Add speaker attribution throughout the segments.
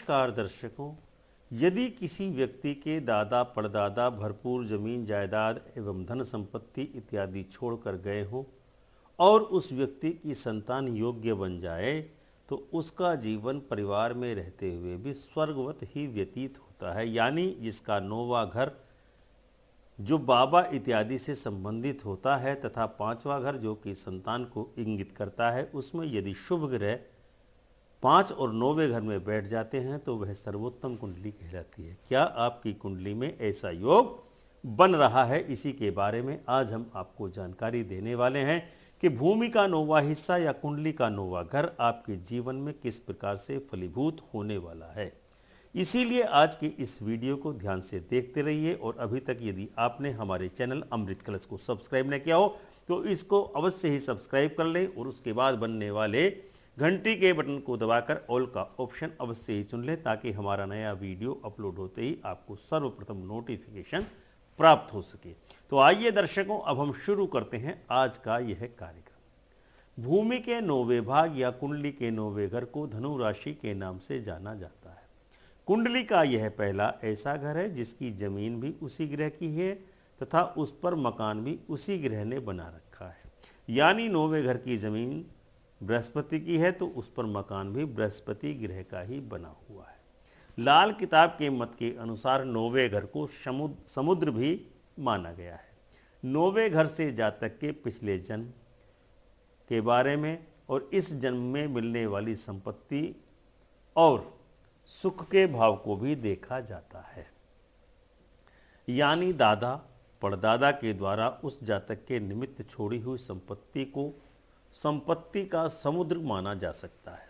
Speaker 1: नमस्कार दर्शकों, यदि किसी व्यक्ति के दादा परदादा भरपूर जमीन जायदाद एवं धन संपत्ति इत्यादि छोड़कर गए हों और उस व्यक्ति की संतान योग्य बन जाए तो उसका जीवन परिवार में रहते हुए भी स्वर्गवत ही व्यतीत होता है। यानी जिसका नौवां घर जो बाबा इत्यादि से संबंधित होता है तथा पांचवा घर जो कि संतान को इंगित करता है, उसमें यदि शुभ ग्रह 5 और 9वें घर में बैठ जाते हैं तो वह सर्वोत्तम कुंडली कहलाती है। क्या आपकी कुंडली में ऐसा योग बन रहा है? इसी के बारे में आज हम आपको जानकारी देने वाले हैं कि भूमि का 9वां हिस्सा या कुंडली का 9वां घर आपके जीवन में किस प्रकार से फलीभूत होने वाला है। इसीलिए आज के इस वीडियो को ध्यान से देखते रहिए और अभी तक यदि आपने हमारे चैनल अमृत कलश को सब्सक्राइब न किया हो तो इसको अवश्य ही सब्सक्राइब कर लें और उसके बाद बनने वाले घंटी के बटन को दबाकर ऑल का ऑप्शन अवश्य ही चुन लें ताकि हमारा नया वीडियो अपलोड होते ही आपको सर्वप्रथम नोटिफिकेशन प्राप्त हो सके। तो आइए दर्शकों, अब हम शुरू करते हैं आज का यह कार्यक्रम। भूमि के 9वें भाग या कुंडली के 9वें घर को धनु राशि के नाम से जाना जाता है। कुंडली का यह पहला ऐसा घर है जिसकी जमीन भी उसी ग्रह की है तथा उस पर मकान भी उसी ग्रह ने बना रखा है। यानी 9वें घर की जमीन बृहस्पति की है तो उस पर मकान भी बृहस्पति ग्रह का ही बना हुआ है। लाल किताब के मत के अनुसार 9वें घर को समुद्र भी माना गया है। 9वें घर से जातक के पिछले जन्म के बारे में और इस जन्म में मिलने वाली संपत्ति और सुख के भाव को भी देखा जाता है। यानी दादा परदादा के द्वारा उस जातक के निमित्त छोड़ी हुई संपत्ति को संपत्ति का समुद्र माना जा सकता है।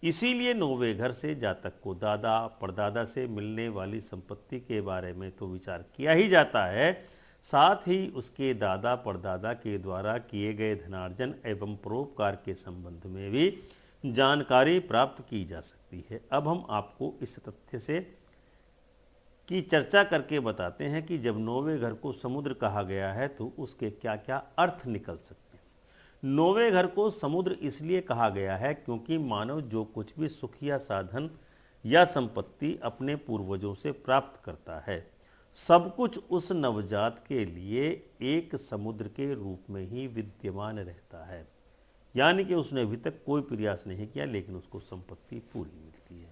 Speaker 1: इसीलिए 9वें घर से जातक को दादा परदादा से मिलने वाली संपत्ति के बारे में तो विचार किया ही जाता है, साथ ही उसके दादा परदादा के द्वारा किए गए धनार्जन एवं परोपकार के संबंध में भी जानकारी प्राप्त की जा सकती है। अब हम आपको इस तथ्य से की चर्चा करके बताते हैं कि जब 9वें घर को समुद्र कहा गया है तो उसके क्या क्या अर्थ निकल सकते हैं। 9वें घर को समुद्र इसलिए कहा गया है क्योंकि मानव जो कुछ भी सुख या साधन या संपत्ति अपने पूर्वजों से प्राप्त करता है, सब कुछ उस नवजात के लिए एक समुद्र के रूप में ही विद्यमान रहता है। यानी कि उसने अभी तक कोई प्रयास नहीं किया लेकिन उसको संपत्ति पूरी मिलती है।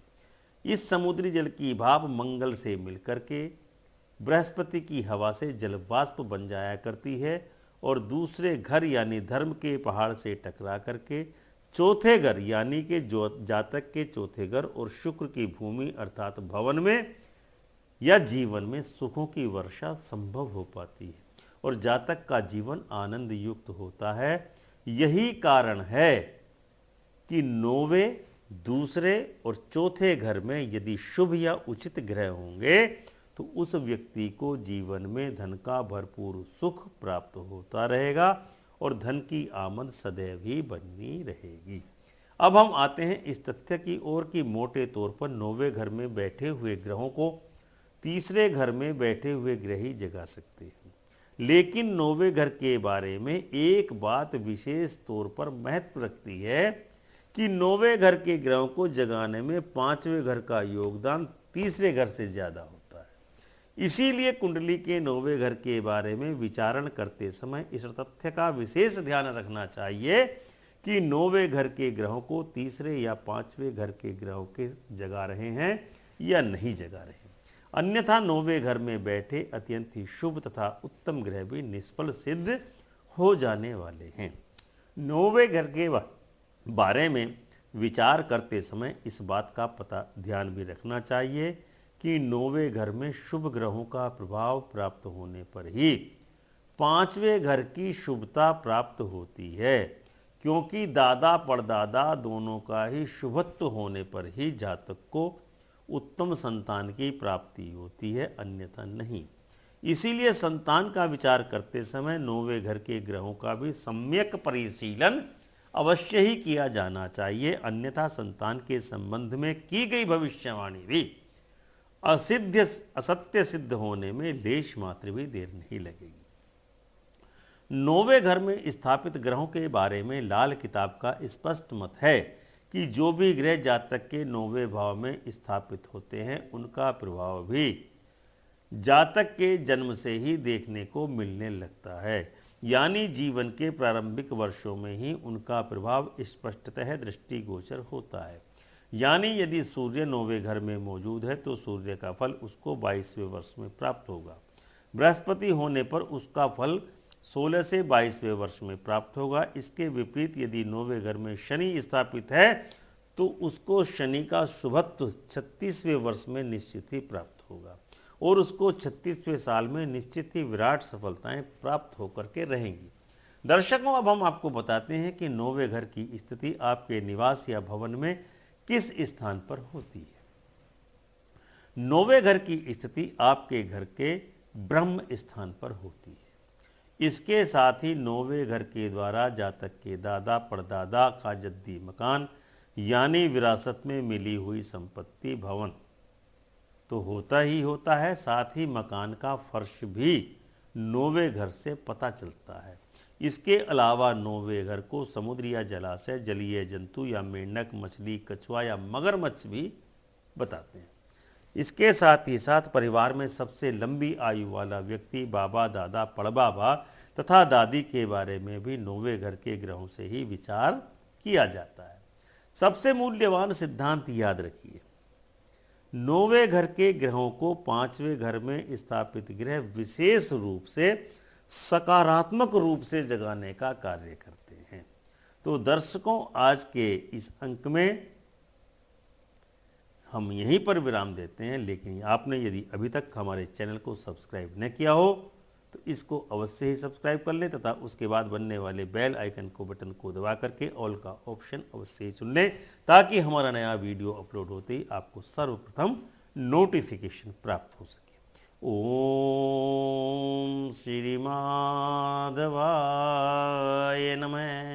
Speaker 1: इस समुद्री जल की भाप मंगल से मिलकर के बृहस्पति की हवा से जल वाष्प बन जाया करती है और दूसरे घर यानी धर्म के पहाड़ से टकरा करके चौथे घर यानी कि जातक के चौथे घर और शुक्र की भूमि अर्थात भवन में या जीवन में सुखों की वर्षा संभव हो पाती है और जातक का जीवन आनंद युक्त होता है। यही कारण है कि 9वें, दूसरे और चौथे घर में यदि शुभ या उचित ग्रह होंगे तो उस व्यक्ति को जीवन में धन का भरपूर सुख प्राप्त होता रहेगा और धन की आमद सदैव ही बनी रहेगी। अब हम आते हैं इस तथ्य की ओर कि मोटे तौर पर 9वें घर में बैठे हुए ग्रहों को तीसरे घर में बैठे हुए ग्रह ही जगा सकते हैं। लेकिन 9वें घर के बारे में एक बात विशेष तौर पर महत्व रखती है कि 9वें घर के ग्रहों को जगाने में 5वें घर का योगदान तीसरे घर से ज्यादा होता है। इसीलिए कुंडली के 9वें घर के बारे में विचारण करते समय इस तथ्य का विशेष ध्यान रखना चाहिए कि 9वें घर के ग्रहों को तीसरे या 5वें घर के ग्रहों के जगा रहे हैं या नहीं जगा रहे हैं। अन्यथा 9वें घर में बैठे अत्यंत ही शुभ तथा उत्तम ग्रह भी निष्फल सिद्ध हो जाने वाले हैं। 9वें घर के बारे में विचार करते समय इस बात का ध्यान भी रखना चाहिए कि 9वें घर में शुभ ग्रहों का प्रभाव प्राप्त होने पर ही 5वें घर की शुभता प्राप्त होती है, क्योंकि दादा परदादा दोनों का ही शुभत्व होने पर ही जातक को उत्तम संतान की प्राप्ति होती है, अन्यथा नहीं। इसीलिए संतान का विचार करते समय 9वें घर के ग्रहों का भी सम्यक परिशीलन अवश्य ही किया जाना चाहिए, अन्यथा संतान के संबंध में की गई भविष्यवाणी भी असत्य सिद्ध होने में लेश मात्र भी देर नहीं लगेगी। 9वें घर में स्थापित ग्रहों के बारे में लाल किताब का स्पष्ट मत है कि जो भी ग्रह जातक के 9वें भाव में स्थापित होते हैं उनका प्रभाव भी जातक के जन्म से ही देखने को मिलने लगता है, यानी जीवन के प्रारंभिक वर्षों में ही उनका प्रभाव स्पष्टतः दृष्टिगोचर होता है। यानी यदि सूर्य 9वें घर में मौजूद है तो सूर्य का फल उसको 22वें वर्ष में प्राप्त होगा। बृहस्पति होने पर उसका फल 16 से 22वें वर्ष में प्राप्त होगा। इसके विपरीत यदि 9वें घर में शनि स्थापित है तो उसको शनि का शुभत्व 36वें वर्ष में निश्चित ही प्राप्त होगा और उसको 36वें साल में निश्चित ही विराट सफलताएं प्राप्त होकर के रहेंगी। दर्शकों, अब हम आपको बताते हैं कि 9वें घर की स्थिति आपके निवास या भवन में किस स्थान पर होती है। 9वें घर की स्थिति आपके घर के ब्रह्म स्थान पर होती है। इसके साथ ही 9वें घर के द्वारा जातक के दादा परदादा का जद्दी मकान यानी विरासत में मिली हुई संपत्ति भवन तो होता ही होता है, साथ ही मकान का फर्श भी 9वें घर से पता चलता है। इसके अलावा 9वें घर को समुद्र या जलाशय, जलीय जंतु या मेंढक, मछली, कछुआ या मगरमच्छ भी बताते हैं। इसके साथ ही साथ परिवार में सबसे लंबी आयु वाला व्यक्ति, बाबा, दादा, पड़बाबा तथा दादी के बारे में भी 9वें घर के ग्रहों से ही विचार किया जाता है। सबसे मूल्यवान सिद्धांत याद रखिए, 9वें घर के ग्रहों को 5वें घर में स्थापित ग्रह विशेष रूप से सकारात्मक रूप से जगाने का कार्य करते हैं। तो दर्शकों, आज के इस अंक में हम यहीं पर विराम देते हैं, लेकिन आपने यदि अभी तक हमारे चैनल को सब्सक्राइब न किया हो तो इसको अवश्य ही सब्सक्राइब कर लें तथा उसके बाद बनने वाले बेल आइकन को बटन को दबा करके ऑल का ऑप्शन अवश्य ही चुन लें ताकि हमारा नया वीडियो अपलोड होते ही आपको सर्वप्रथम नोटिफिकेशन प्राप्त हो सके। ओम श्री माधवाय नमः।